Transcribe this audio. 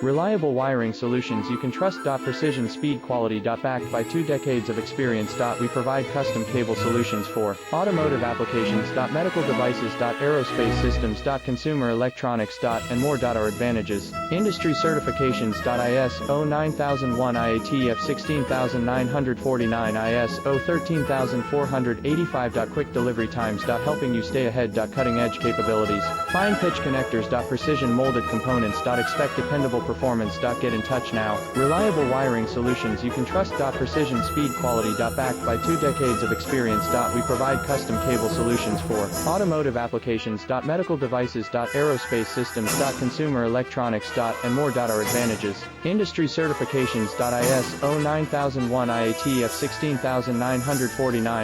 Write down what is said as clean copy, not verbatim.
Reliable wiring solutions you can trust. Precision speed quality. Backed by 2 decades of experience. We provide custom cable solutions for automotive applications. Medical devices. Aerospace systems. Consumer electronics. And more. Our advantages. Industry certifications. ISO 9001 IATF 16949 ISO 13485. Quick delivery times. Helping you stay ahead. Cutting edge capabilities. Fine pitch connectors. Precision molded components. Expect dependable performance. Get in touch now. Reliable wiring solutions you can trust. Precision speed quality. Backed by 2 decades of experience. We provide custom cable solutions for automotive applications. Medical devices. Aerospace systems. Consumer electronics. And more. Our advantages. Industry certifications. ISO 9001 IATF 16949